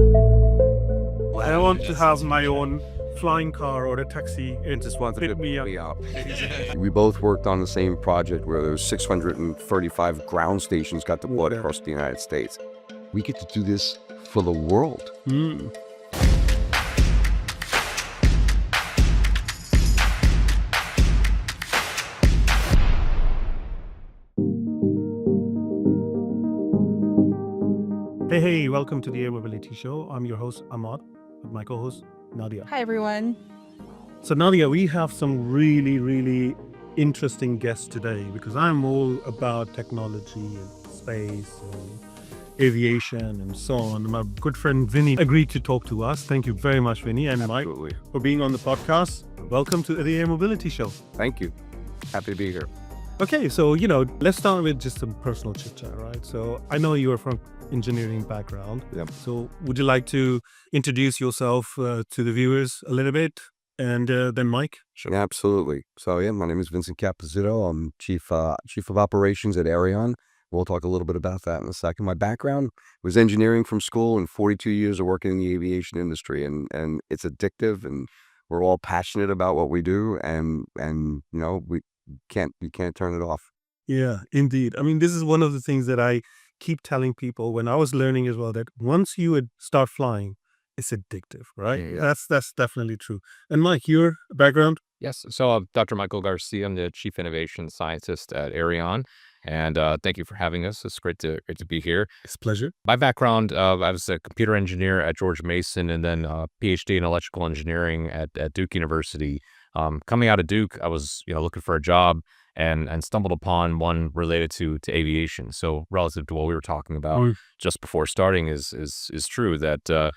I want to have my own flying car or a taxi. It Just wanted pick to me pick up. me up. We both worked on the same project where there's 635 ground stations got deployed across the United States. We get to do this for the world. Mm. Hey, welcome to the Air Mobility Show. I'm your host, Ahmad, with my co-host, Nadia. Hi, everyone. So, Nadia, we have some really interesting guests today because I'm all about technology and space and aviation and so on. My good friend Vinny agreed to talk to us. Thank you very much, Vinny and Mike, Absolutely. for being on the podcast. Welcome to the Air Mobility Show. Thank you. Happy to be here. Okay, so, let's start with just some personal chit-chat, right? So I know you are from engineering background. Yep. So would you like to introduce yourself to the viewers a little bit? And then Mike? Sure. Yeah, absolutely. So yeah, my name is Vincent Capozito. I'm chief of operations at Aireon. We'll talk a little bit about that in a second. My background was engineering from school and 42 years of working in the aviation industry, and it's addictive, and we're all passionate about what we do, and we can't turn it off. Yeah, indeed. I mean, this is one of the things that I keep telling people when I was learning as well, that once you would start flying, it's addictive, right? Yeah. That's definitely true. And Mike, your background? Yes. So I'm Dr. Michael Garcia. I'm the Chief Innovation Scientist at Aireon. And thank you for having us. It's great to be here. It's a pleasure. My background, I was a computer engineer at George Mason and then PhD in electrical engineering at Duke University. Coming out of Duke, I was looking for a job and stumbled upon one related to aviation. So relative to what we were talking about just before starting is true that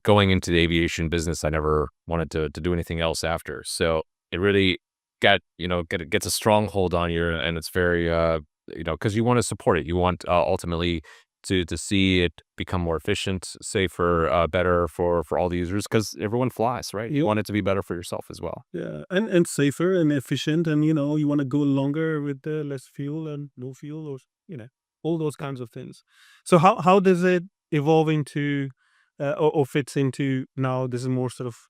going into the aviation business, I never wanted to do anything else after. So it really gets a stronghold on you, and it's very because you want to support it. You want ultimately to see it become more efficient, safer, better for all the users, because everyone flies, right? You want it to be better for yourself as well. Yeah, and safer and efficient, and you want to go longer with less fuel and no fuel, or all those kinds of things. So how does it evolve into or fits into now? This is more sort of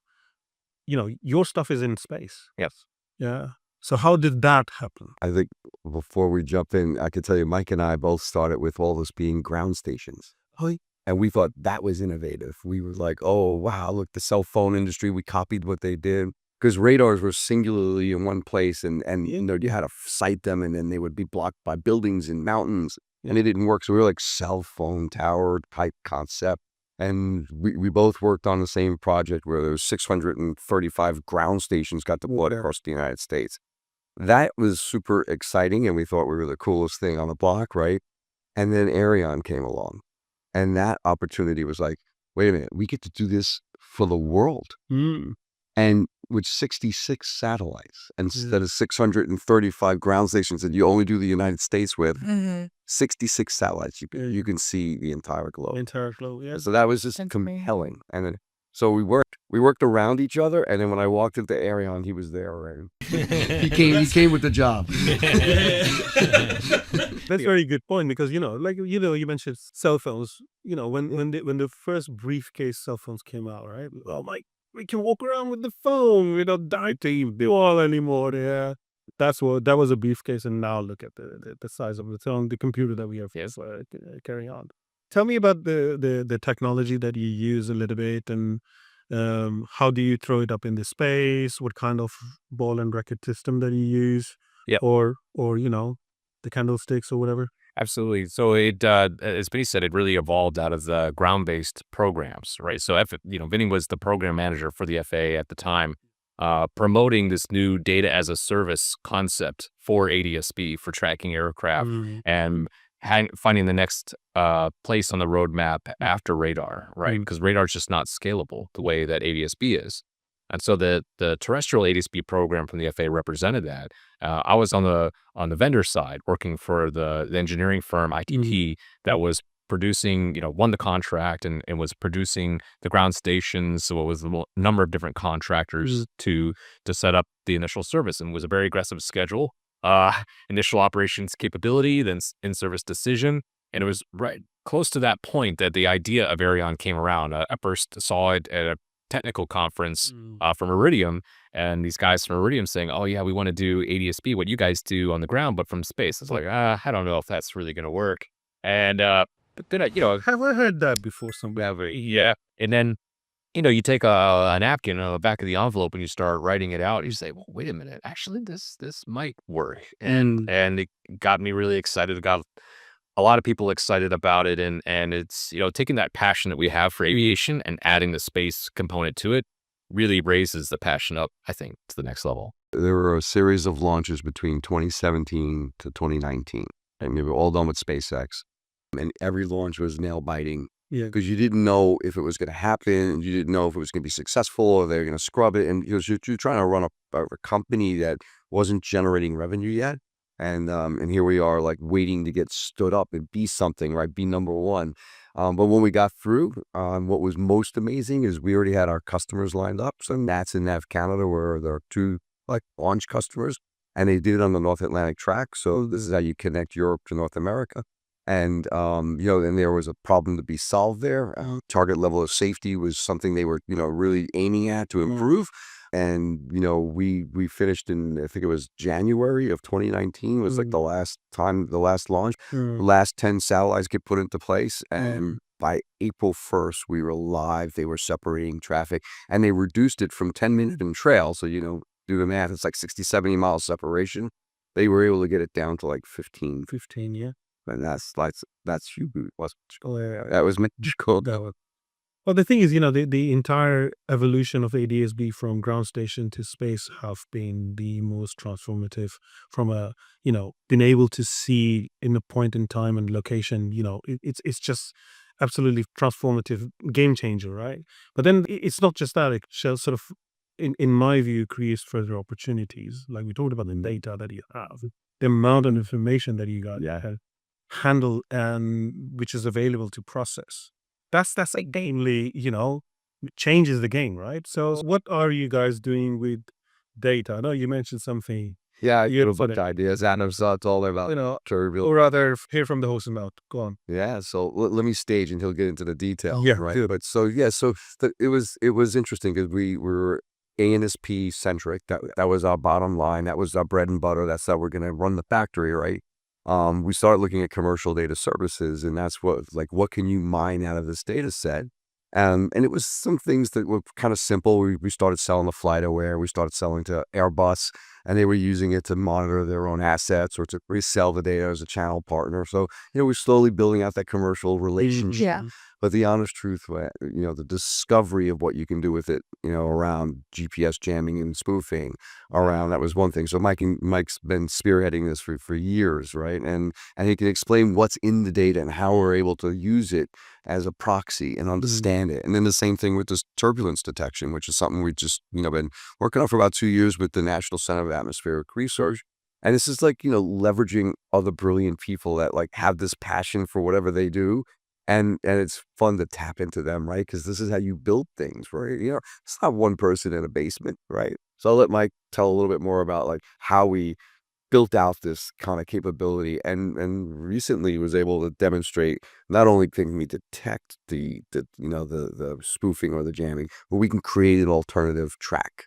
your stuff is in space. Yes. Yeah. So how did that happen? I think before we jump in, I could tell you, Mike and I both started with all this being ground stations. Oh, And we thought that was innovative. We were like, oh, wow, look, the cell phone industry, we copied what they did. Because radars were singularly in one place, and you had to sight them, and then they would be blocked by buildings and mountains, and it didn't work. So we were like cell phone tower type concept. And we both worked on the same project where there was 635 ground stations got deployed across the United States. That was super exciting, and we thought we were the coolest thing on the block, right? And then Aireon came along, and that opportunity was like, wait a minute, we get to do this for the world. And with 66 satellites instead of 635 ground stations that you only do the United States with, 66 satellites, you can see the entire globe. Entire globe, yes. So that was just That's compelling. And then so we worked around each other, and then when I walked into Aireon, he was there already. He came with the job. That's a very good point, because you mentioned cell phones. When the first briefcase cell phones came out, right? Oh my, we can walk around with the phone. We don't die to the wall anymore. Yeah, that was a briefcase, and now look at the size of the computer that we have carrying on. Tell me about the technology that you use a little bit, and how do you throw it up in the space? What kind of ball and racket system that you use? Yeah. Or the candlesticks or whatever. Absolutely. So it, as Vinny said, it really evolved out of the ground-based programs, right? So Vinny was the program manager for the FAA at the time, promoting this new data as a service concept for ADS-B, for tracking aircraft, and finding the next place on the roadmap after radar, right? Because radar is just not scalable the way that ADS-B is. And so the terrestrial ADS-B program from the FAA represented that. I was on the vendor side, working for the engineering firm ITT that was producing, won the contract and was producing the ground stations. So it was a number of different contractors to set up the initial service, and was a very aggressive schedule. Initial operations capability, then in-service decision, and it was right close to that point that the idea of Aireon came around. I first saw it at a technical conference from Iridium, and these guys from Iridium saying, "Oh yeah, we want to do ADSB, what you guys do on the ground, but from space." It's like, I don't know if that's really going to work. And but then Have I heard that before somewhere? yeah, and then you take a napkin on the back of the envelope and you start writing it out. You say, "Well, wait a minute, actually, this might work," and it got me really excited. It got a lot of people excited about it, and it's taking that passion that we have for aviation and adding the space component to it really raises the passion up, I think, to the next level. There were a series of launches between 2017 to 2019, and we were all done with SpaceX. And every launch was nail biting Yeah. because you didn't know if it was going to happen. You didn't know if it was going to be successful or they were going to scrub it. And you're trying to run a company that wasn't generating revenue yet. And here we are, like, waiting to get stood up and be something, right? Be number one. But when we got through, what was most amazing is we already had our customers lined up. So NATS and NAV Canada were their two launch customers, and they did it on the North Atlantic track. So this is how you connect Europe to North America. And, then there was a problem to be solved there. Target level of safety was something they were, really aiming at to improve. And, we finished in, I think it was January of 2019 was like the last launch. Last 10 satellites get put into place. And by April 1st, we were live. They were separating traffic, and they reduced it from 10-minute in trail. So, do the math, it's like 60, 70 miles separation. They were able to get it down to like 15. 15, yeah. And that's huge. Oh, yeah. That was magical. Well, the thing is, the entire evolution of ADSB from ground station to space have been the most transformative from being able to see in a point in time and location, it's just absolutely transformative, game changer, right? But then it's not just that, it shall sort of, in my view, creates further opportunities. Like we talked about the data that you have, the amount of information that you got handle and which is available to process. That's like mainly, changes the game, right? So what are you guys doing with data? I know you mentioned something. Yeah, You had a bunch of ideas. Adam's it's all about turbulence. Or rather hear from the horse's mouth. Go on. Yeah, so let me stage and he'll get into the detail. Yeah, right. do. But it was interesting because we were ANSP centric. That was our bottom line. That was our bread and butter. That's how we're going to run the factory, right? We started looking at commercial data services, and that's what can you mine out of this data set? And it was some things that were kind of simple. We started selling the FlightAware. We started selling to Airbus, and they were using it to monitor their own assets or to resell the data as a channel partner. So, we're slowly building out that commercial relationship. Yeah. But the honest truth, the discovery of what you can do with it, around GPS jamming and spoofing, that was one thing. So Mike's been spearheading this for years, right? And he can explain what's in the data and how we're able to use it as a proxy and understand it. And then the same thing with this turbulence detection, which is something we've just, been working on for about 2 years with the National Center of Atmospheric Research. And this is leveraging other brilliant people that have this passion for whatever they do. And it's fun to tap into them, right? Because this is how you build things, right? It's not one person in a basement, right? So I'll let Mike tell a little bit more about how we built out this kind of capability, and recently was able to demonstrate not only can we detect the spoofing or the jamming, but we can create an alternative track.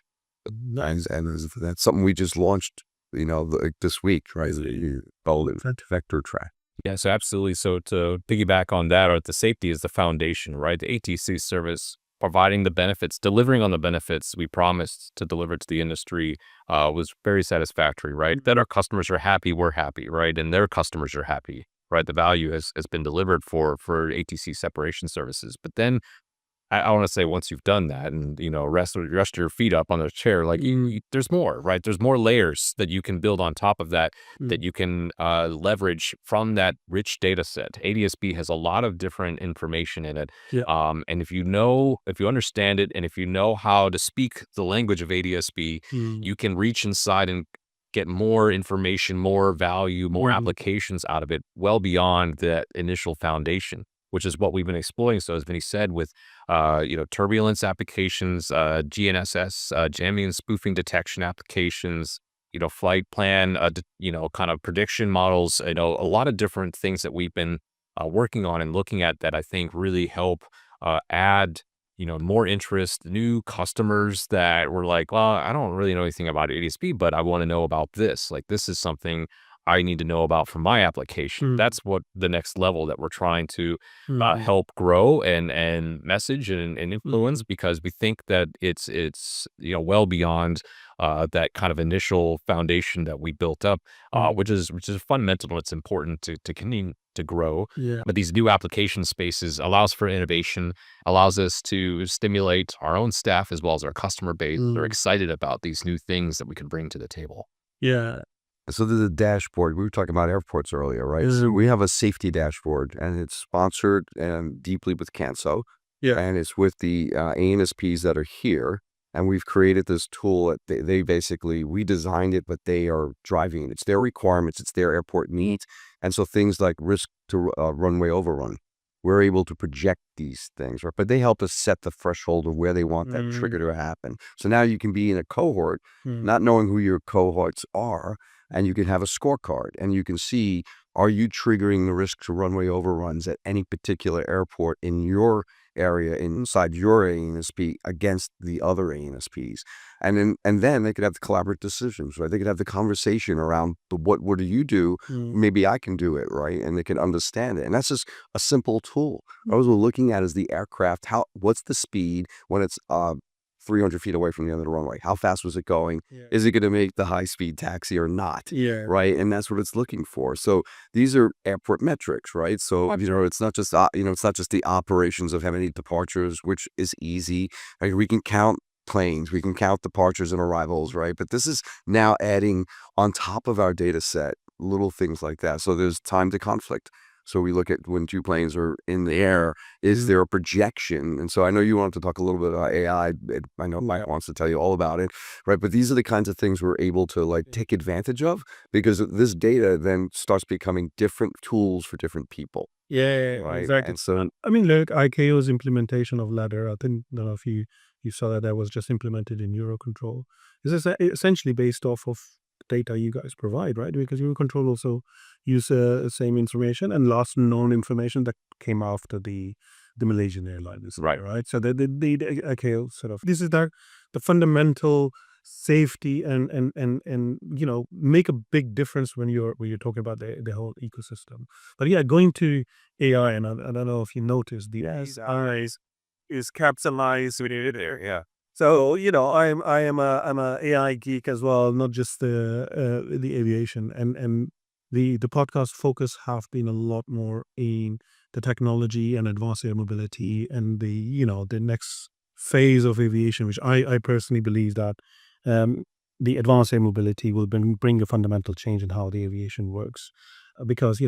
Nice. And that's something we just launched, this week, right? You called it vector track. Yeah, so absolutely. So to piggyback on that, or the safety is the foundation, right? The ATC service providing the benefits, delivering on the benefits we promised to deliver to the industry was very satisfactory, right? That our customers are happy, we're happy, right? And their customers are happy, right? The value has been delivered for ATC separation services. But then I want to say, once you've done that and, rest your feet up on the chair, there's more, right? There's more layers that you can build on top of that, that you can leverage from that rich data set. ADSB has a lot of different information in it. Yeah. And if you understand it, and if you know how to speak the language of ADSB, you can reach inside and get more information, more value, more applications out of it, well beyond that initial foundation, which is what we've been exploring. So as Vinny said, with turbulence applications, GNSS, jamming and spoofing detection applications, flight plan, kind of prediction models, a lot of different things that we've been working on and looking at that I think really help add more interest, new customers that were like, well, I don't really know anything about ADSB, but I want to know about this. Like, this is something I need to know about for my application. That's what the next level that we're trying to help grow and message and influence, because we think that it's well beyond that kind of initial foundation that we built up, which is fundamental. It's important to continue to grow. Yeah. But these new application spaces allows for innovation, allows us to stimulate our own staff as well as our customer base. They're excited about these new things that we can bring to the table. Yeah. So there's a dashboard. We were talking about airports earlier, right? So we have a safety dashboard, and it's sponsored deeply with Canso. Yeah. And it's with the ANSPs that are here. And we've created this tool that they basically, we designed it, but they are driving it. It's their requirements. It's their airport needs. And so things like risk to runway overrun, we're able to project these things, right? But they help us set the threshold of where they want that trigger to happen. So now you can be in a cohort, not knowing who your cohorts are, and you can have a scorecard, and you can see, are you triggering the risk to runway overruns at any particular airport in your area inside your ANSP against the other ANSPs? And then they could have the collaborative decisions, right? They could have the conversation around what do you do? Maybe I can do it, right? And they can understand it. And that's just a simple tool. What we're looking at is the aircraft. What's the speed when it's 300 feet away from the end of the runway? How fast was it going? Yeah. Is it going to make the high-speed taxi or not? Yeah. Right? And that's what it's looking for. So these are airport metrics, right? So, it's not just, it's not just the operations of how many departures, which is easy. Like, we can count planes, we can count departures and arrivals, right? But this is now adding on top of our data set, little things like that. So there's time to conflict. So we look at when two planes are in the air, is there a projection? And so I know you wanted to talk a little bit about AI. I know Mike wants to tell you all about it, right? But these are the kinds of things we're able to take advantage of, because this data then starts becoming different tools for different people. Yeah, right? exactly. And so, I mean, look, ICAO's implementation of ladder, I think, I don't know if you saw that was just implemented in Eurocontrol. This is essentially based off of data you guys provide, right? Because Eurocontrol also use the same information and last known information that came after the Malaysian airlines, right? So the ICAO sort of, this is the fundamental safety and make a big difference when you're talking about the whole ecosystem. But yeah, going to AI, and I don't know if you noticed, the AI is capitalized with it there. Yeah. So I'm a AI geek as well, not just the aviation, and the podcast focus have been a lot more in the technology and advanced air mobility and the next phase of aviation, which I personally believe that the advanced air mobility will bring a fundamental change in how the aviation works, because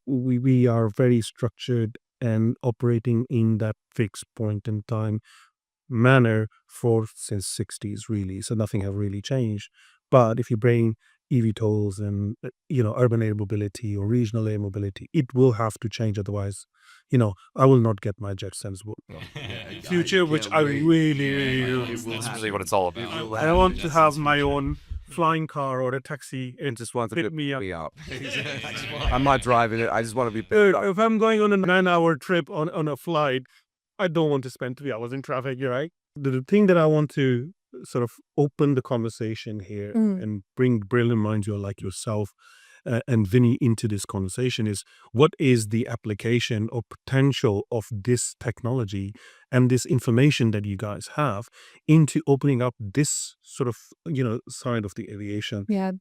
we are very structured and operating in that fixed point in time manner since 60s really, so nothing have really changed. But if you bring eVTOLs and urban air mobility or regional air mobility, it will have to change. Otherwise, I will not get my Jetsons future, which I really That's really what it's all about. I want to have my own flying car or a taxi and just want to pick pick me up. me up. I'm not driving it. I just want to be picked Dude, up. if I'm going on a 9-hour trip on a flight, I don't want to spend 3 hours in traffic, right? The thing that I want to sort of open the conversation here and bring brilliant minds like yourself and Vinny into this conversation is, what is the application or potential of this technology and this information that you guys have into opening up this sort of, side of the aviation? Yeah.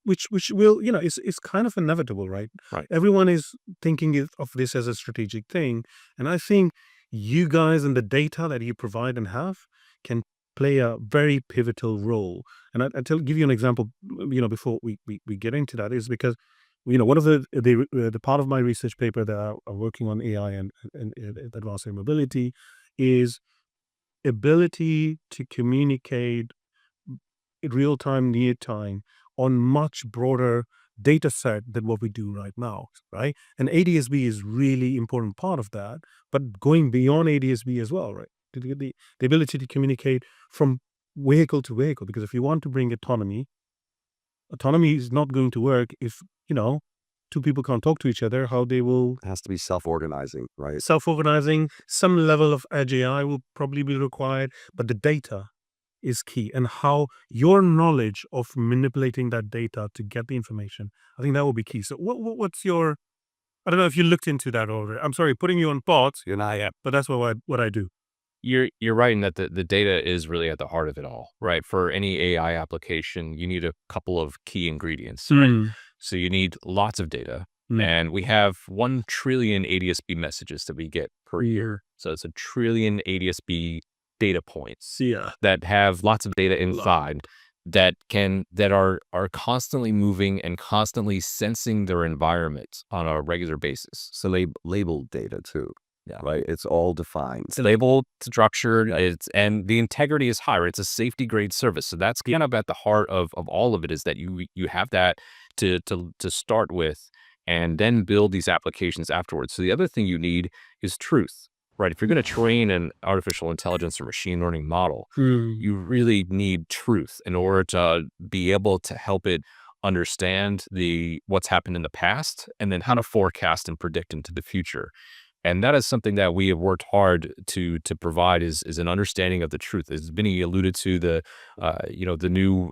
Which will, is kind of inevitable, right? Right. Everyone is thinking of this as a strategic thing. And I think you guys and the data that you provide and have can play a very pivotal role. And I'll give you an example, before we get into that, is because, one of the part of my research paper that I'm working on AI and advanced air mobility is ability to communicate in real time, near time, on much broader data set than what we do right now, right? And ADSB is really important part of that, but going beyond ADSB as well, right? To get the ability to communicate from vehicle to vehicle, because if you want to bring autonomy is not going to work if, two people can't talk to each other, how they will It has to be self-organizing, right? self-organizing. Some level of edge AI will probably be required, but the data is key, and how your knowledge of manipulating that data to get the information, I think that will be key. So what's your, I don't know if you looked into that already. I'm sorry, putting you on pause, You're not yet. but that's what I do. You're right in that the data is really at the heart of it all, right? For any AI application, you need a couple of key ingredients, right? Mm. So you need lots of data, Mm. and we have 1 trillion ADSB messages that we get per year. So it's a trillion ADSB data points Yeah. that have lots of data inside that are constantly moving and constantly sensing their environment on a regular basis. So labeled data too. Yeah. Right. It's all defined. It's labeled, structured, and the integrity is higher. It's a safety grade service. So that's kind of at the heart of all of it, is that you have that to start with, and then build these applications afterwards. So the other thing you need is truth, right? If you're going to train an artificial intelligence or machine learning model, you really need truth in order to be able to help it understand what's happened in the past, and then how to forecast and predict into the future. And that is something that we have worked hard to provide, is an understanding of the truth. As Vinny alluded to, the new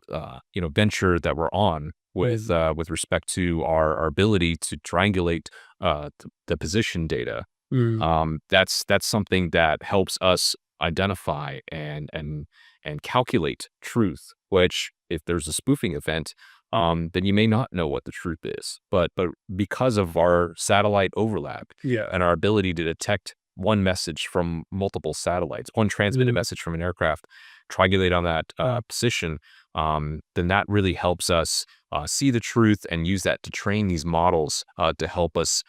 venture that we're on with respect to our ability to triangulate the position data. That's something that helps us identify and calculate truth. Which, if there's a spoofing event, then you may not know what the truth is. But because of our satellite overlap, Yeah. and our ability to detect one message from multiple satellites, one transmitted message from an aircraft, triangulate on that position, then that really helps us see the truth and use that to train these models to help us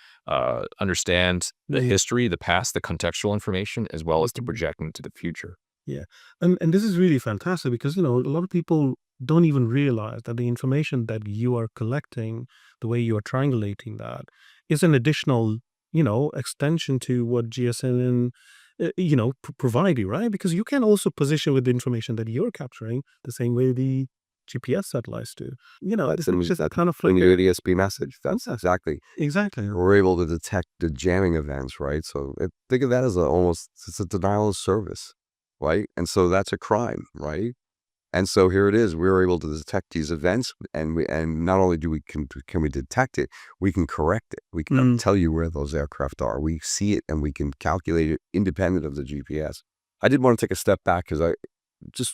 understand the history, the past, the contextual information, as well as to project into the future. Yeah. And this is really fantastic because, a lot of people don't even realize that the information that you are collecting, the way you are triangulating that, is an additional, extension to what GSN, provide you, right? Because you can also position with the information that you're capturing the same way the GPS satellites do. This is just That's kind of the like new ADSB message. That's exactly. exactly. We're able to detect the jamming events, right? So think of that as it's a denial of service, right? And so that's a crime, right? And so here it is. We're able to detect these events, and not only can we detect it, we can correct it. We can tell you where those aircraft are. We see it, and we can calculate it independent of the GPS. I did want to take a step back because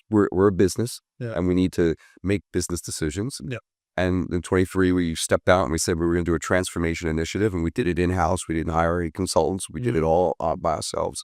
we're a business, and we need to make business decisions. Yeah. And in 23, we stepped out and we said we were going to do a transformation initiative, and we did it in-house. We didn't hire any consultants. We did it all by ourselves.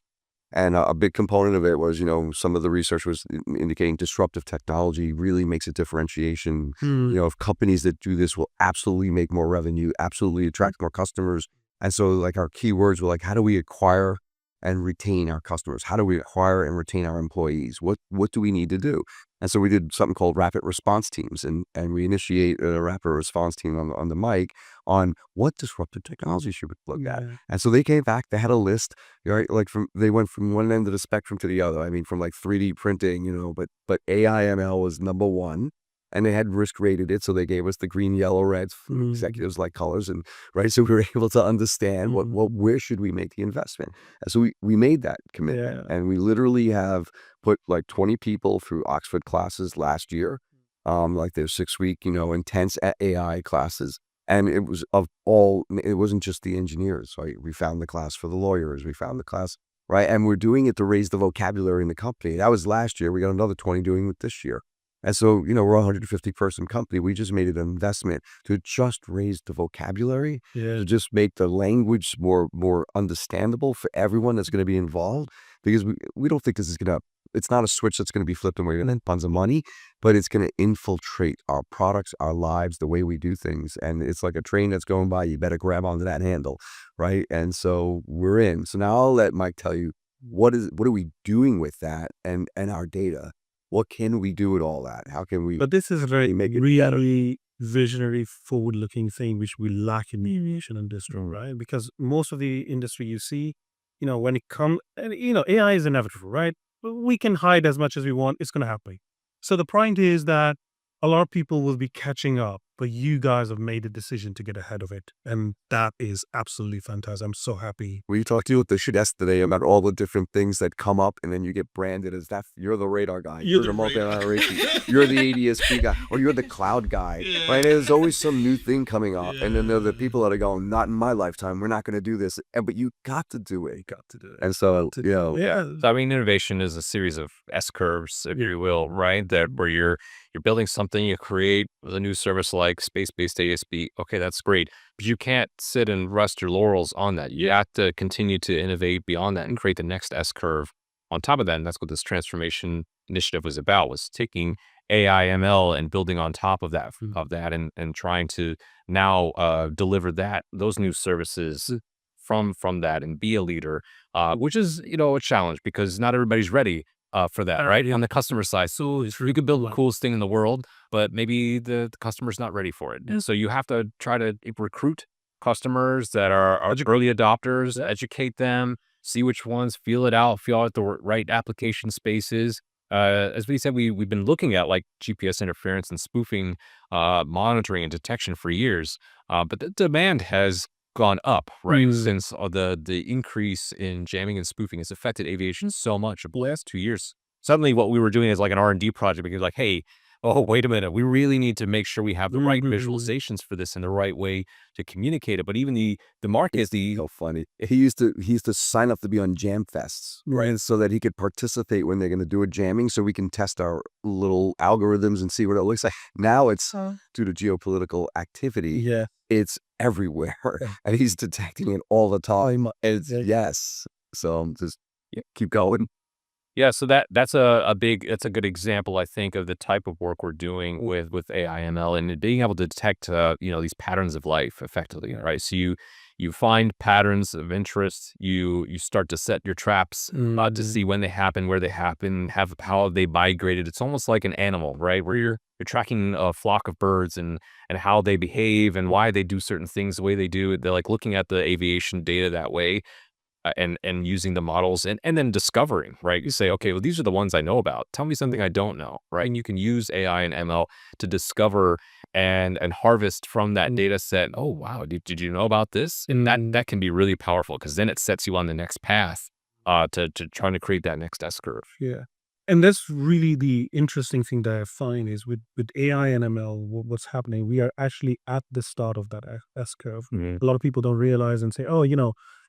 And a big component of it was, some of the research was indicating disruptive technology really makes a differentiation. If companies that do this will absolutely make more revenue, absolutely attract more customers. And so like our key words were like, how do we acquire and retain our customers? How do we acquire and retain our employees? What do we need to do? And so we did something called rapid response teams, and we initiate a rapid response team on the mic on what disruptive technology should we look at. And so they came back, they had a list, right? Like they went from one end of the spectrum to the other. I mean, from like 3D printing, but AI ML was number one. And they had risk rated it, so they gave us the green, yellow, red. Executives like colors, and right, so we were able to understand where should we make the investment. And so we made that commitment, and we literally have put like 20 people through Oxford classes last year, like their 6-week, intense AI classes. And it wasn't just the engineers, right? We found the class for the lawyers, we found the class, right? And we're doing it to raise the vocabulary in the company. That was last year. We got another 20 doing it this year. And so, we're a 150-person company. We just made an investment to just raise the vocabulary, to just make the language more understandable for everyone that's going to be involved. Because we don't think it's not a switch that's going to be flipped and we're going to get tons of money, but it's going to infiltrate our products, our lives, the way we do things. And it's like a train that's going by. You better grab onto that handle, right? And so we're in. So now I'll let Mike tell you, what are we doing with that and our data? What can we do with all that? How can we? But this is a very make it really visionary, forward-looking thing which we lack in the aviation industry, right? Because most of the industry you see, when it comes, AI is inevitable, right? We can hide as much as we want; it's going to happen. So the point is that a lot of people will be catching up but you guys have made a decision to get ahead of it. And that is absolutely fantastic. I'm so happy. We talked to you with the shoot yesterday about all the different things that come up, and then you get branded as that. You're the radar guy. You're the multi-operation. You're the ADSP guy, or you're the cloud guy. Right? There's always some new thing coming up, and then there are the people that are going, "Not in my lifetime. We're not going to do this." But you got to do it. Got to do it. And so, Yeah. So, I mean, innovation is a series of S curves, if you will, right? That where you're building something, you create a new service like space-based ASB. Okay, that's great, but you can't sit and rest your laurels on that. You have to continue to innovate beyond that and create the next S curve on top of that. And that's what this transformation initiative was about: was taking AI, ML, and building on top of that, and trying to now deliver those new services from that and be a leader, which is a challenge because not everybody's ready for that, right? On the customer side, so you could build the coolest thing in the world, but maybe the customer's not ready for it. So you have to try to recruit customers that are early adopters, educate them, see which ones, feel out the right application spaces. As we said, we've been looking at like GPS interference and spoofing monitoring and detection for years, but the demand has gone up, right? Since the increase in jamming and spoofing has affected aviation so much over the last 2 years. Suddenly what we were doing is like an R&D project because like, hey, oh, wait a minute, we really need to make sure we have the right visualizations for this and the right way to communicate it. But even the market is so funny. He used to sign up to be on jam fests, right? So that he could participate when they're going to do a jamming, so we can test our little algorithms and see what it looks like. Now it's due to geopolitical activity. Yeah. It's everywhere, and he's detecting it all the time. Yes. So just keep going. Yeah, so that's a good example, I think, of the type of work we're doing with AI ML and being able to detect these patterns of life effectively, right? So you find patterns of interest, you start to set your traps to see when they happen, where they happen, how they migrated. It's almost like an animal, right? Where you're tracking a flock of birds and how they behave and why they do certain things the way they do. They're like looking at the aviation data that way. And using the models and then discovering, right? You say, okay, well, these are the ones I know about. Tell me something I don't know, right? And you can use AI and ML to discover and harvest from that data set. Oh, wow, did you know about this? And that can be really powerful because then it sets you on the next path to trying to create that next S curve. Yeah. And that's really the interesting thing that I find is with AI and ML, what's happening, we are actually at the start of that S curve. A lot of people don't realize and say, oh,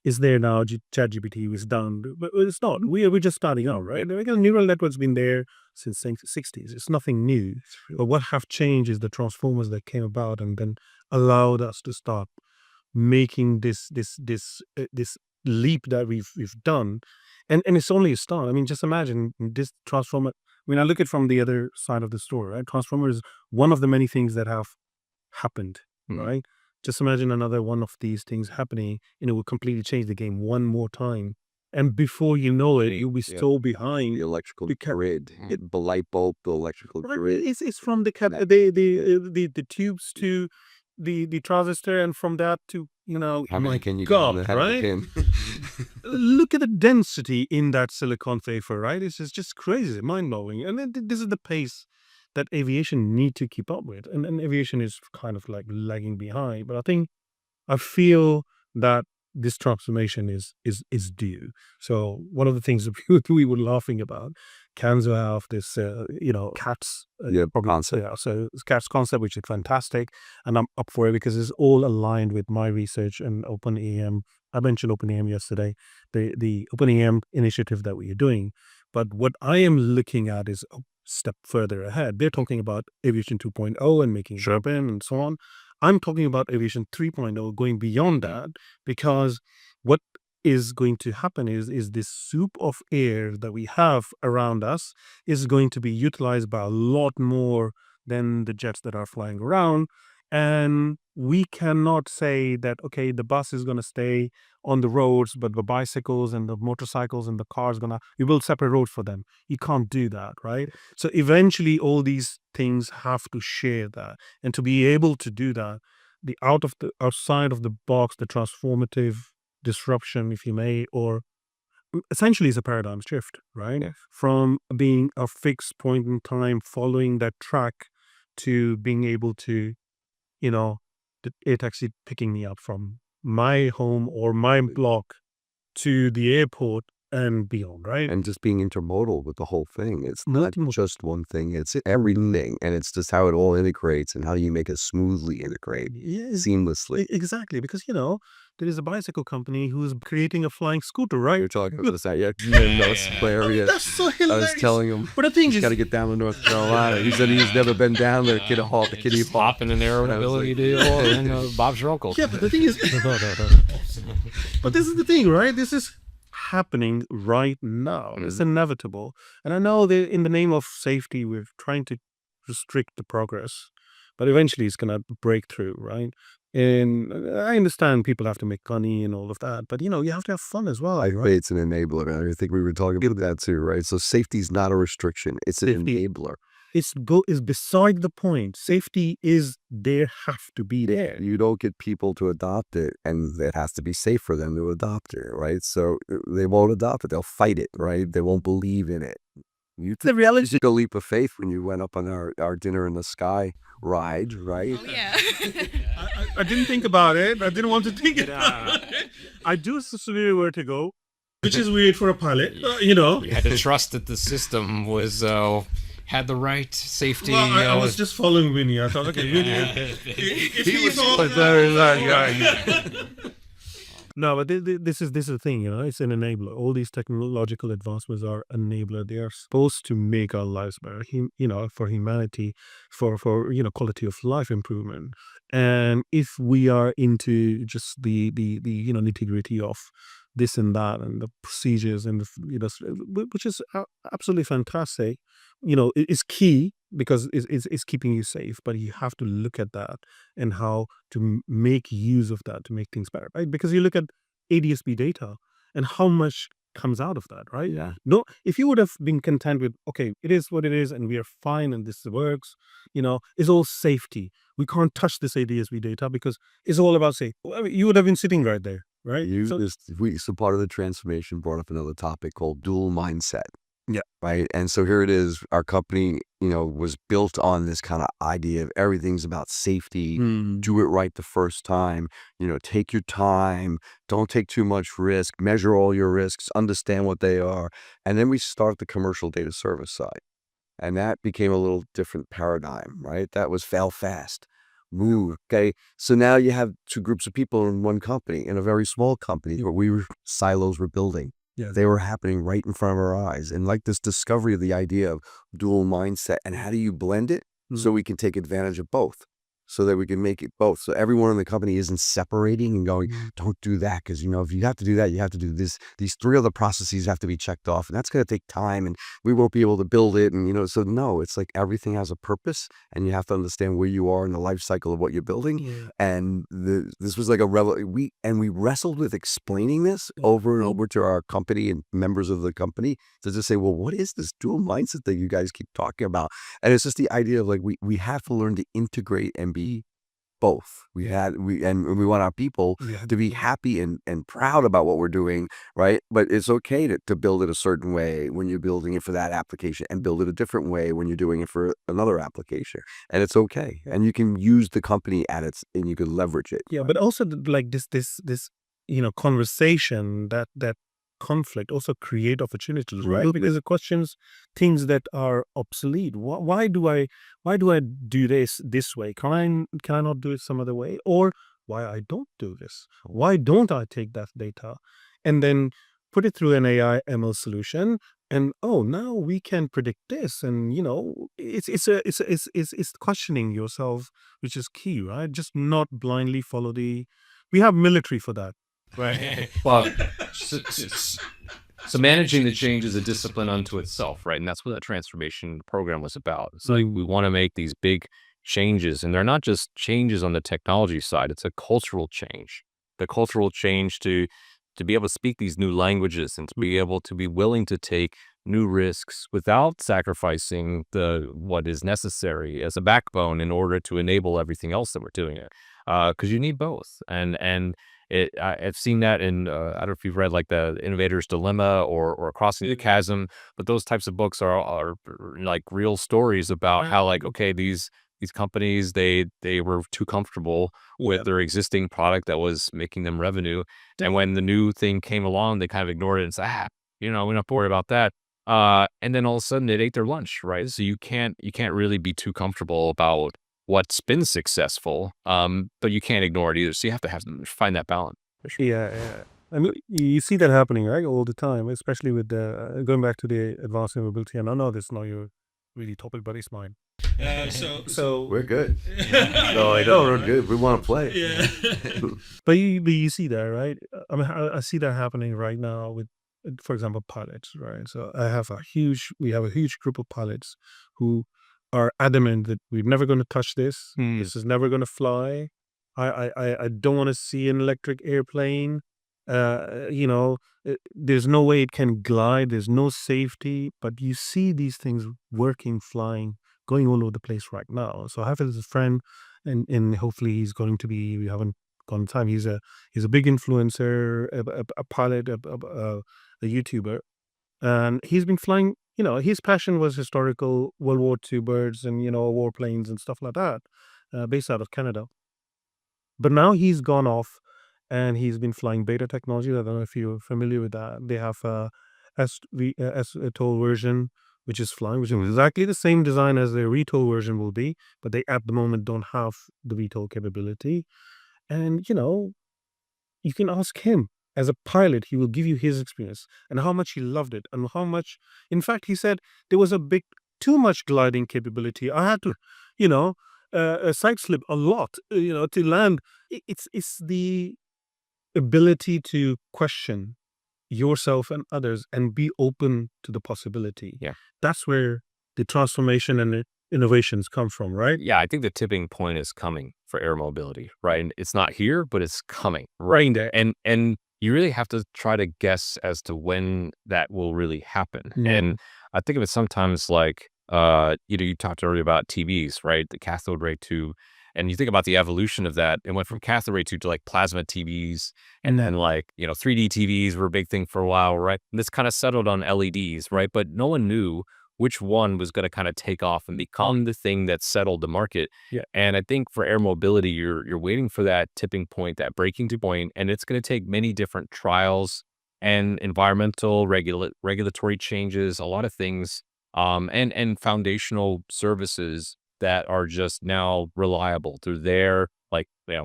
is there now, ChatGPT is done. But it's not. We're just starting out, right? Because neural network's been there since the 60s. It's nothing new. But what have changed is the transformers that came about and then allowed us to start making this leap that we've done. And it's only a start. I mean, just imagine this transformer. I mean, I look at it from the other side of the story, right? Transformer is one of the many things that have happened, right? Just imagine another one of these things happening, and it will completely change the game one more time. And before you know it, you'll be so behind. The electrical grid, the light bulb, the electrical grid. It's from the tubes to the transistor, and from that to How many can you God, get on right? pin? Look at the density in that silicon wafer, right? It's just crazy, mind-blowing. And then this is the pace that aviation need to keep up with. And aviation is kind of like lagging behind. But I feel that this transformation is due. So one of the things that we were laughing about, Kanzo have this, CATS concept. Yeah, so it's CATS concept, which is fantastic. And I'm up for it because it's all aligned with my research and OpenAM. I mentioned OpenAM yesterday, the OpenAM initiative that we are doing. But what I am looking at is a step further ahead. They're talking about Aviation 2.0 and making it happen and so on. I'm talking about Aviation 3.0, going beyond that, because what is going to happen is this soup of air that we have around us is going to be utilized by a lot more than the jets that are flying around. And we cannot say that, okay, the bus is going to stay on the roads, but the bicycles and the motorcycles and the cars we build separate roads for them. You can't do that, right? So eventually all these things have to share that. And to be able to do that, the outside of the box, the transformative disruption, if you may, or essentially is a paradigm shift, right? Yes. From being a fixed point in time following that track to being able to the air taxi picking me up from my home or my block to the airport and beyond, right? And just being intermodal with the whole thing. It's not Multimodal. just one thing, it's everything. And it's just how it all integrates and how you make it smoothly integrate Yes, seamlessly. exactly. Because, there is a bicycle company who's creating a flying scooter, right? You're talking about this, yeah. That's hilarious. That's so I hilarious. was telling him, But the thing he's is, got to get down to North Carolina. He said he's never been down there. Kid Hall, the kitty Just hop. popping an air mobility deal and Bob's your uncle. yeah, but the thing is, but this is the thing, right? This is happening right now. It's inevitable. And I know that in the name of safety, we're trying to restrict the progress, but eventually it's going to break through, right? And I understand people have to make money and all of that, but you have to have fun as well. I think it's an enabler. I think we were talking about that too, right? So safety's not a restriction. It's an Safety. enabler. It's beside the point. Safety is there, have to be there. You don't get people to adopt it, and it has to be safe for them to adopt it, right? So they won't adopt it. They'll fight it, right? They won't believe in it. You The reality. took a leap of faith when you went up on our Dinner in the Sky ride, right? Oh, yeah. I didn't think about it. I didn't want to think about it. I do severe vertigo, which is weird for a pilot, You had to trust that the system was had the right safety. Well, I was just following Winnie. I thought, okay, Winnie. If he follows- No, but this is the thing, it's an enabler. All these technological advancements are enabler. They are supposed to make our lives better, for humanity, for quality of life improvement. And if we are into just the nitty-gritty of this and that and the procedures and which is absolutely fantastic, is key because it's keeping you safe, but you have to look at that and how to make use of that to make things better, right? Because you look at ADSB data and how much comes out of that, right? Yeah. No, if you would have been content with, okay, it is what it is and we are fine and this works, it's all safety. We can't touch this ADSB data because it's all about safety. Well, you would have been sitting right there, right? So part of the transformation brought up another topic called dual mindset. Yeah. Right. And so here it is. Our company, was built on this kind of idea of everything's about safety. Do it right the first time. Take your time. Don't take too much risk. Measure all your risks. Understand what they are. And then we start the commercial data service side. And that became a little different paradigm, right? That was fail fast. Move. Okay. So now you have two groups of people in one company, in a very small company where silos were building. Yeah. They were happening right in front of our eyes. And like this discovery of the idea of dual mindset and how do you blend it so we can take advantage of both, so that we can make it both. So everyone in the company isn't separating and going, don't do that. Because, if you have to do that, you have to do this. These three other processes have to be checked off. And that's going to take time and we won't be able to build it. And, so no, it's like everything has a purpose and you have to understand where you are in the life cycle of what you're building. Yeah. And this was like we wrestled with explaining this over and over to our company and members of the company to just say, well, what is this dual mindset that you guys keep talking about? And it's just the idea of like, we have to learn to integrate and be both. We want our people to be happy and proud about what we're doing, right? But it's okay to build it a certain way when you're building it for that application and build it a different way when you're doing it for another application. And it's okay. And you can use the company and you can leverage it. Yeah, but also like this conversation, that conflict also create opportunities, right? Because it questions things that are obsolete. Why do I do this way? Can I not do it some other way? Or why I don't do this? Why don't I take that data and then put it through an AI ML solution? And now we can predict this, and it's questioning yourself, which is key, right? Just not blindly follow we have military for that. Right. Well, so managing the change is a discipline unto itself, right? And that's what that transformation program was about. So we want to make these big changes, and they're not just changes on the technology side. It's a cultural change. The cultural change to be able to speak these new languages and to be able to be willing to take new risks without sacrificing what is necessary as a backbone in order to enable everything else that we're doing it. Because you need both, and I've seen that in I don't know if you've read like the Innovator's Dilemma or Crossing the Chasm, but those types of books are like real stories about how like, okay, these these companies, they were too comfortable with their existing product that was making them revenue. And when the new thing came along, they kind of ignored it and said, we don't have to worry about that. And then all of a sudden it ate their lunch, right? So you can't really be too comfortable about what's been successful, but you can't ignore it either. So you have to find that balance. For sure. Yeah. I mean, you see that happening, right, all the time, especially with the going back to the advanced mobility. And I know this is not your really topic, but it's mine. So We're good. No, I know we're good. We want to play. yeah. But you see that, right? I mean, I see that happening right now with, for example, pilots, right? So we have a huge group of pilots who are adamant that we're never going to touch this. This is never going to fly. I don't want to see an electric airplane. There's no way it can glide. There's no safety. But you see these things working, flying, going all over the place right now. So I have this friend, and hopefully he's going to be. We haven't gone time. He's a big influencer, a pilot, a YouTuber, and he's been flying. His passion was historical World War II birds and warplanes and stuff like that, based out of Canada. But now he's gone off, and he's been flying beta technology. I don't know if you're familiar with that. They have a STOL version, which is flying, which is exactly the same design as the VTOL version will be, but they at the moment don't have the VTOL capability. And you can ask him as a pilot; he will give you his experience and how much he loved it, and how much. In fact, he said there was too much gliding capability. I had to, side slip a lot, to land. It's the ability to question yourself and others and be open to the possibility. Yeah. That's where the transformation and the innovations come from, right? Yeah, I think the tipping point is coming for air mobility, right? And it's not here, but it's coming right there. And you really have to try to guess as to when that will really happen. Yeah. And I think of it sometimes like, you talked earlier about TVs, right? The cathode ray tube. And you think about the evolution of that. It went from cathode ray tube to like plasma TVs. And then 3D TVs were a big thing for a while, right? And this kind of settled on LEDs, right? But no one knew which one was going to kind of take off and become the thing that settled the market. Yeah. And I think for air mobility, you're waiting for that tipping point, that breaking point, and it's going to take many different trials and environmental regulatory changes, a lot of things, and foundational services that are just now reliable through their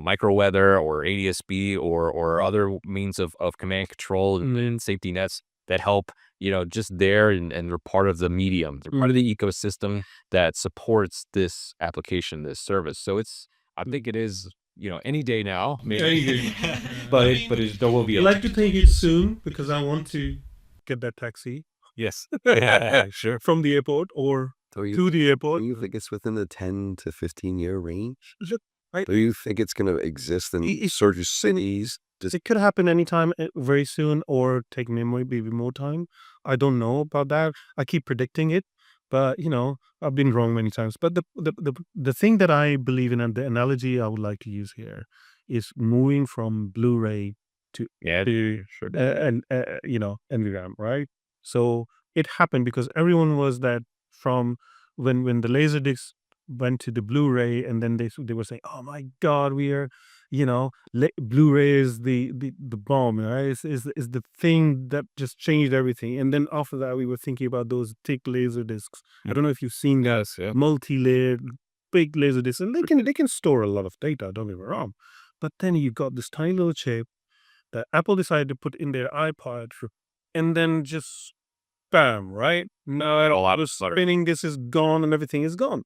micro weather or ADSB or other means of command control and safety nets that help, just there and they're part of the medium. They're part of the ecosystem that supports this application, this service. So I think it is, any day now, maybe, but there will be I'd like to take it soon because I want to get that taxi. Yes. Yeah, sure. From the airport or to the airport. Do you think it's within the 10 to 15 year range? Right. Do you think it's going to exist in certain cities? It could happen anytime, very soon, or take maybe more time. I don't know about that. I keep predicting it, but I've been wrong many times. But the thing that I believe in, and the analogy I would like to use here, is moving from Blu-ray to sure. NVRAM, right? So it happened because everyone was that from when the laser discs went to the Blu-ray, and then they were saying, "Oh my God, we are." Blu-ray is the bomb, right? Is the thing that just changed everything. And then after that, we were thinking about those thick laser discs. I don't know if you've seen that. Yeah. Multi-layered, big laser discs, and they can store a lot of data. Don't get me wrong, but then you got this tiny little chip that Apple decided to put in their iPod, and then just bam, right? Now A lot of spinning, this is gone, and everything is gone.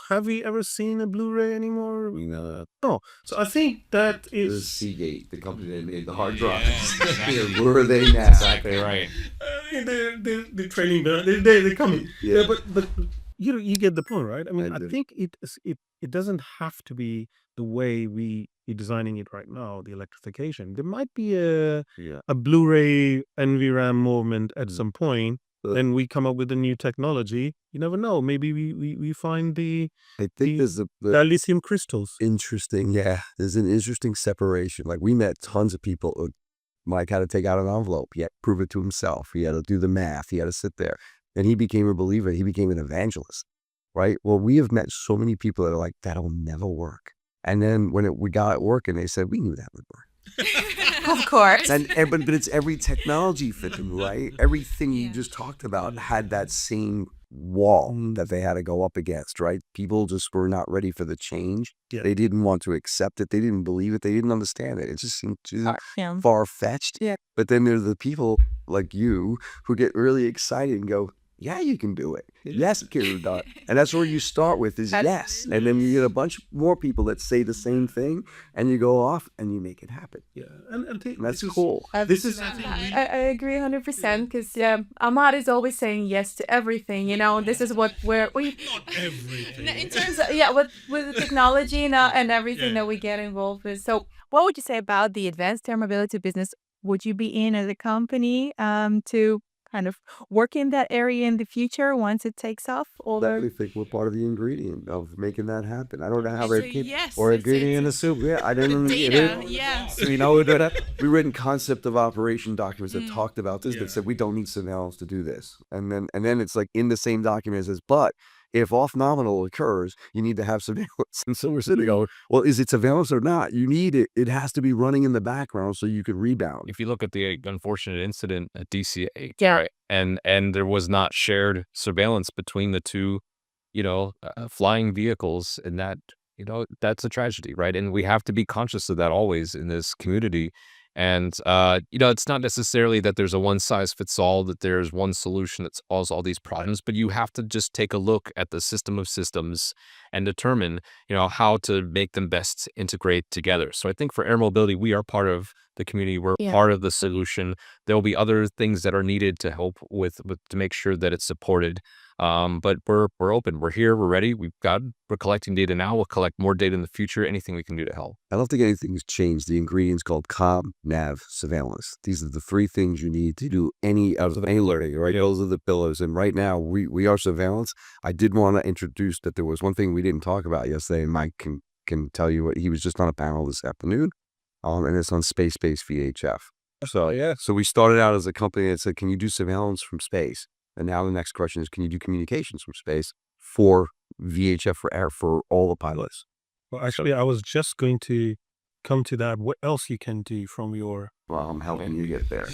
Have we ever seen a Blu-ray anymore? No. No. So I think that is Seagate, the company that made the hard drives. Where are they now? Exactly right. they're trailing down. They're coming. Yeah. But you get the point, right? I mean, I I do. think it doesn't have to be the way we're designing it right now. The electrification. There might be a Blu-ray NVRAM movement at some point. Then we come up with a new technology. You never know. Maybe we find the I think there's the lithium crystals. interesting. Yeah, there's an interesting separation. Like we met tons of people who Mike had to take out an envelope. He had to prove it to himself. He had to do the math. He had to sit there. And he became a believer. He became an evangelist. right? Well, we have met so many people that are like, that'll never work. And then when we got it working, they said, we knew that would work. Of course. But it's every technology fitting, right? Everything you just talked about had that same wall that they had to go up against, right? People just were not ready for the change. Yeah. They didn't want to accept it. They didn't believe it. They didn't understand it. It just seemed too Yeah. far-fetched. Yeah. But then there's the people like you who get really excited and go, yeah, you can do it. Yes, it can be done. And that's where you start with is yes. And then you get a bunch more people that say the same thing and you go off and you make it happen. Yeah, And that's cool. This is I agree 100% because Ahmad is always saying yes to everything. This is what we not everything. in terms of with the technology and everything that we get involved with. So, what would you say about the advanced air mobility business? Would you be in as a company to kind of work in that area in the future once it takes off? I think we're part of the ingredient of making that happen. I don't know how they keep yes, or it's- ingredient in the soup. Yeah, I didn't. yeah. So we written concept of operation documents that talked about this that said we don't need surveillance to do this, and then it's like in the same document it says, but if off nominal occurs, you need to have surveillance. And so we're sitting going, well, is it surveillance or not? You need it. It has to be running in the background so you could rebound. If you look at the unfortunate incident at DCA, Yeah. right, and there was not shared surveillance between the two, flying vehicles, and that, that's a tragedy, right? And we have to be conscious of that always in this community. And, it's not necessarily that there's a one size fits all, that there's one solution that solves all these problems, but you have to just take a look at the system of systems and determine, how to make them best integrate together. So I think for air mobility, we are part of the community. We're Yeah. part of the solution. There will be other things that are needed to help with to make sure that it's supported. But we're open. We're here. We're ready. We're collecting data now. We'll collect more data in the future. Anything we can do to help. I don't think anything's changed. The ingredients called comm, nav, surveillance. These are the three things you need to do any learning, right? Those are the pillars. And right now we are surveillance. I did want to introduce that there was one thing we didn't talk about yesterday, and Mike can tell you what he was just on a panel this afternoon. And it's on space-based VHF. So we started out as a company that said, can you do surveillance from space? And now the next question is, can you do communications from space for VHF for air for all the pilots? Well, actually, I was just going to come to that. What else you can do from your... Well, I'm helping you get there.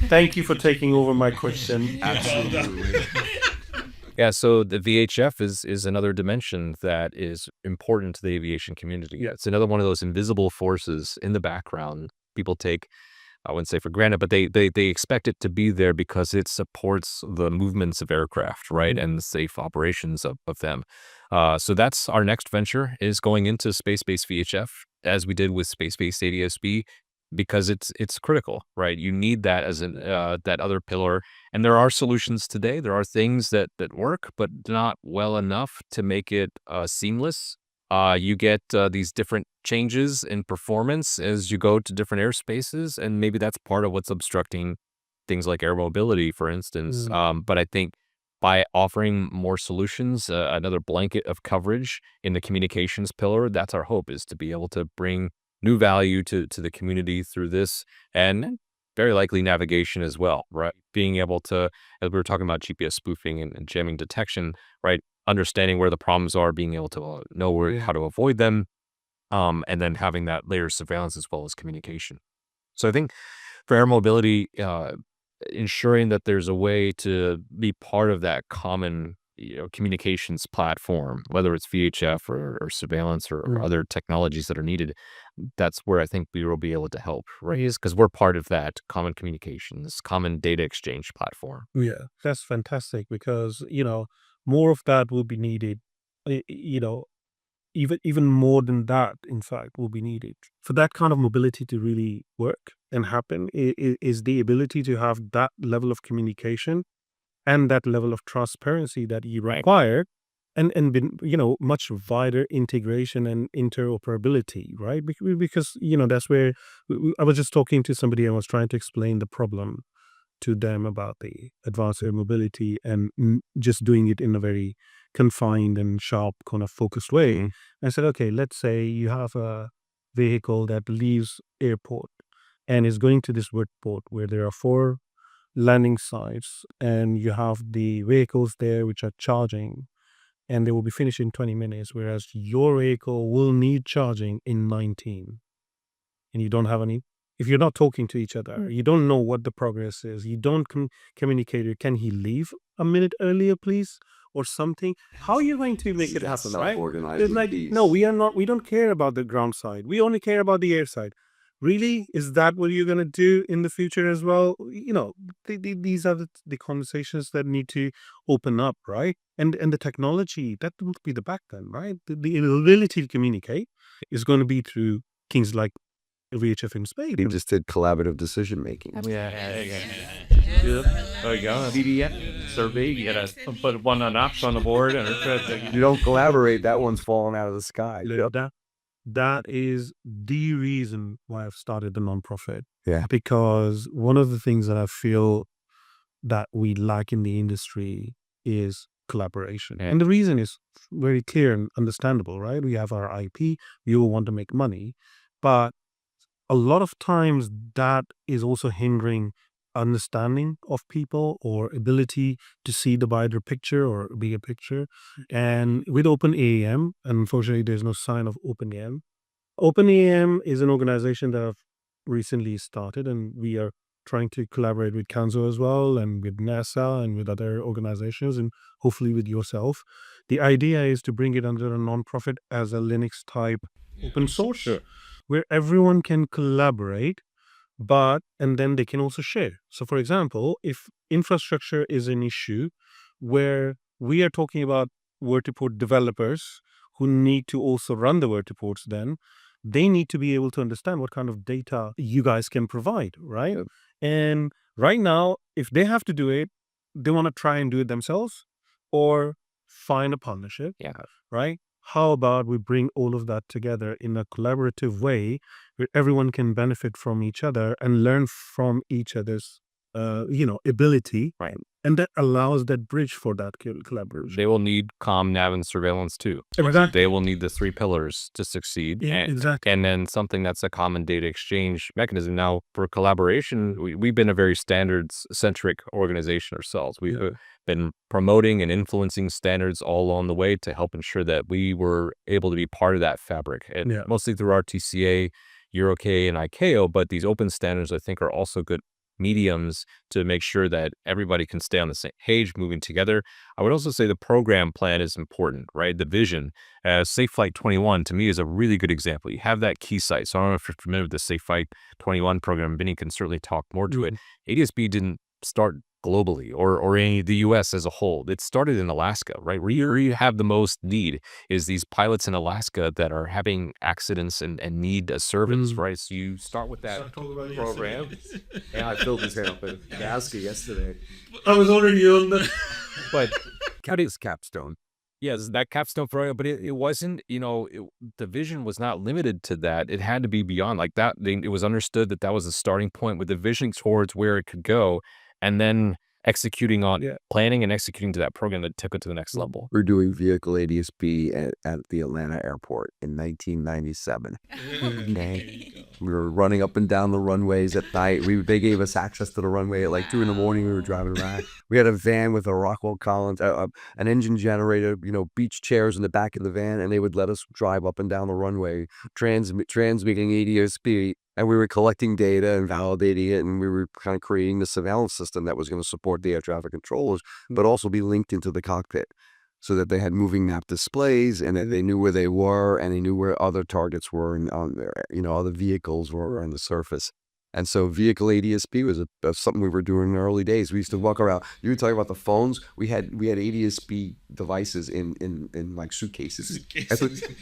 Thank you for taking over my question. Absolutely. Yeah, so the VHF is another dimension that is important to the aviation community. Yeah. It's another one of those invisible forces in the background people take, I wouldn't say for granted, but they expect it to be there because it supports the movements of aircraft, right, and the safe operations of them. So that's our next venture, is going into space-based VHF, as we did with space-based ADSB, because it's critical, right? You need that as that other pillar. And there are solutions today. There are things that work, but not well enough to make it seamless. You get these different changes in performance as you go to different airspaces, and maybe that's part of what's obstructing things like air mobility, for instance. But I think by offering more solutions, another blanket of coverage in the communications pillar, that's our hope, is to be able to bring new value to the community through this, and very likely navigation as well, right? Being able to, as we were talking about GPS spoofing and jamming detection, right? Understanding where the problems are, being able to know how to avoid them, and then having that layer of surveillance as well as communication. So I think for air mobility, ensuring that there's a way to be part of that common communications platform, whether it's VHF or surveillance or other technologies that are needed, that's where I think we will be able to help, right? Is because we're part of that common communications, common data exchange platform. Yeah, that's fantastic because, more of that will be needed. Even more than that, in fact, will be needed. For that kind of mobility to really work and happen is the ability to have that level of communication and that level of transparency that you require, and much wider integration and interoperability, right? Because that's where I was just talking to somebody and was trying to explain the problem to them about the advanced air mobility and just doing it in a very confined and sharp kind of focused way. I said, okay, let's say you have a vehicle that leaves airport and is going to this vertiport where there are 4 landing sites, and you have the vehicles there which are charging, and they will be finished in 20 minutes, whereas your vehicle will need charging in 19. And you don't have any, if you're not talking to each other, you don't know what the progress is, you don't communicate, can he leave a minute earlier, please? Or something. How are you going to make it happen, right? It's like, no, we don't care about the ground side. We only care about the air side. Really? Is that what you're going to do in the future as well? These are the conversations that need to open up, right? And the technology, that would be the backbone, right? The ability to communicate is going to be through things like VHF in space. He just did collaborative decision making. Yeah. There you go. PDF survey. You gotta put one on option on the board and You don't collaborate, that one's falling out of the sky. That is the reason why I've started the nonprofit. Yeah. Because one of the things that I feel that we lack in the industry is collaboration. Yeah. And the reason is very clear and understandable, right? We have our IP, we all want to make money, but a lot of times that is also hindering understanding of people or ability to see the wider picture or bigger picture. And with OpenAM, unfortunately, there's no sign of OpenAM. OpenAM is an organization that I've recently started, and we are trying to collaborate with Kanzo as well, and with NASA and with other organizations, and hopefully with yourself. The idea is to bring it under a nonprofit as a Linux type open source, where everyone can collaborate, and then they can also share. So for example, if infrastructure is an issue where we are talking about vertiport developers who need to also run the vertiports, then they need to be able to understand what kind of data you guys can provide, right? Yep. And right now, if they have to do it, they want to try and do it themselves or find a partnership, right? How about we bring all of that together in a collaborative way where everyone can benefit from each other and learn from each other's, ability. Right. And that allows that bridge for that collaboration. They will need comm, nav, and surveillance too. Exactly. They will need the three pillars to succeed. Yeah, exactly. And then something that's a common data exchange mechanism. Now, for collaboration, we've been a very standards-centric organization ourselves. We've been promoting and influencing standards all along the way to help ensure that we were able to be part of that fabric. And mostly through our TCA, EuroK, and ICAO, but these open standards, I think, are also good mediums to make sure that everybody can stay on the same page moving together. I would also say the program plan is important, right? The vision. Safe Flight 21 to me is a really good example. You have that key site. So I don't know if you're familiar with the Safe Flight 21 program. Benny can certainly talk more to it. ADSB didn't start globally or in the US as a whole. It started in Alaska, right? Where you have the most need is these pilots in Alaska that are having accidents and need a service, right? So you start with that program. Yeah, I filled his head up in Alaska yesterday. I was already on that. But That is capstone. yes, that capstone program, but it wasn't, the vision was not limited to that. It had to be beyond like that. It was understood that was a starting point with the vision towards where it could go. And then executing on planning and executing to that program that took it to the next level. We're doing vehicle ADSB at the Atlanta airport in 1997. We were running up and down the runways at night. They gave us access to the runway at like 2 a.m. We were driving around. We had a van with a Rockwell Collins, an engine generator, beach chairs in the back of the van, and they would let us drive up and down the runway, transmitting ADSB. And we were collecting data and validating it, and we were kind of creating the surveillance system that was going to support the air traffic controllers, but also be linked into the cockpit so that they had moving map displays and that they knew where they were and they knew where other targets were and other vehicles were on the surface. And so vehicle ADSB was something we were doing in the early days. We used to walk around. You were talking about the phones. We had ADSB devices in like suitcases.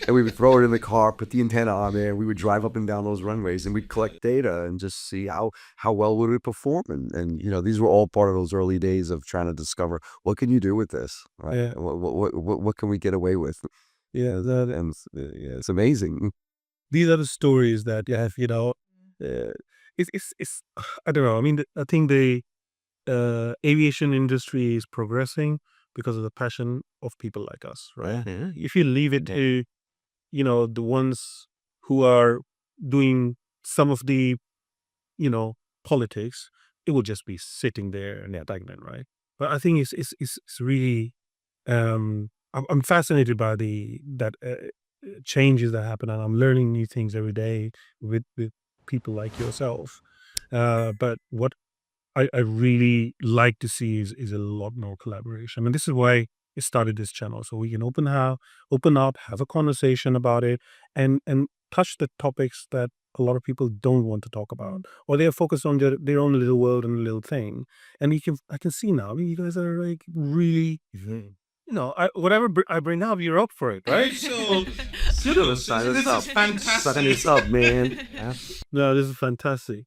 And we would throw it in the car, put the antenna on there, and we would drive up and down those runways and we'd collect data and just see how well would it perform. And these were all part of those early days of trying to discover what can you do with this, right? Yeah. What can we get away with? Yeah, It's amazing. these are the stories that you have, it's I don't know. I mean, I think the aviation industry is progressing because of the passion of people like us, right? If you leave it to, the ones who are doing some of the, politics, it will just be sitting there and they're stagnant, right? But I think it's really I'm fascinated by that changes that happen, and I'm learning new things every day with people like yourself. But what I really like to see is a lot more collaboration. I mean, this is why I started this channel, so we can open up, have a conversation about it, and touch the topics that a lot of people don't want to talk about, or they are focused on their own little world and little thing. And I can see now you guys are like really, whatever I bring up, you're up for it, right? So kudos. Sign This us is up. fantastic. Sign us up, man. No, this is fantastic.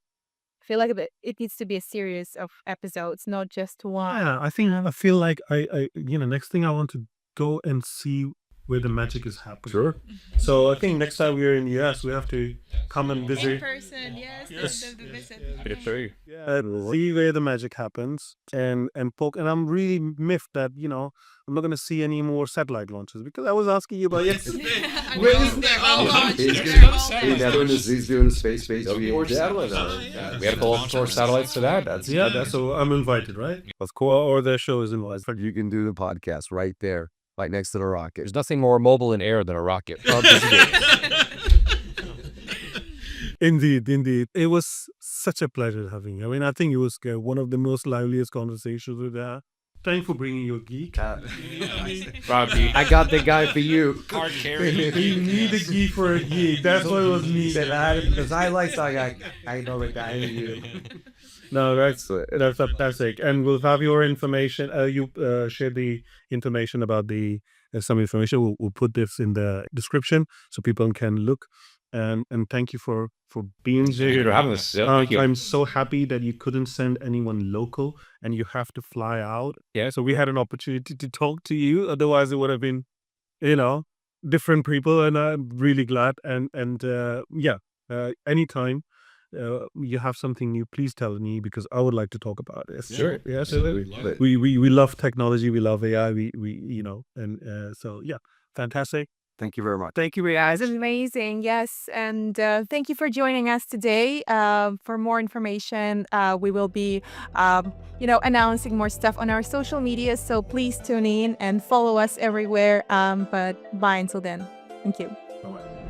I feel like it needs to be a series of episodes, not just one. Yeah, I feel like I next thing I want to go and see where the magic is happening. Sure. So I think next time we're in the US, we have to come and visit. person, yes. The visit. Yeah, see where the magic happens and poke. And I'm really miffed that I'm not gonna see any more satellite launches, because I was asking you about yesterday. Where is He's doing space. We had to pull offshore satellites to that. That's so I'm invited, right? Of course, or the show is invited. You can do the podcast right there, right next to the rocket. There's nothing more mobile in air than a rocket. Indeed. It was such a pleasure having you. I mean, I think it was one of the most liveliest conversations we've had. Thank you for bringing your geek. Robbie, I got the guy for you. card carrying. You need a geek for a geek. That's what it was needed. Because I like that. I know the guy for you. No, that's fantastic. And we'll have your information. You share the information about some information. We'll put this in the description so people can look. And thank you for being here. Thank you for having us. Yeah, thank you. I'm so happy that you couldn't send anyone local and you have to fly out. Yeah. So we had an opportunity to talk to you. Otherwise, it would have been, different people. And I'm really glad. And anytime you have something new, please tell me, because I would like to talk about this. Sure. Yeah. So We love it. we love technology. We love AI. So yeah, fantastic. Thank you very much. Thank you, guys. Amazing, yes. And thank you for joining us today. For more information, we will be, announcing more stuff on our social media. So please tune in and follow us everywhere. But bye until then. Thank you. Bye-bye.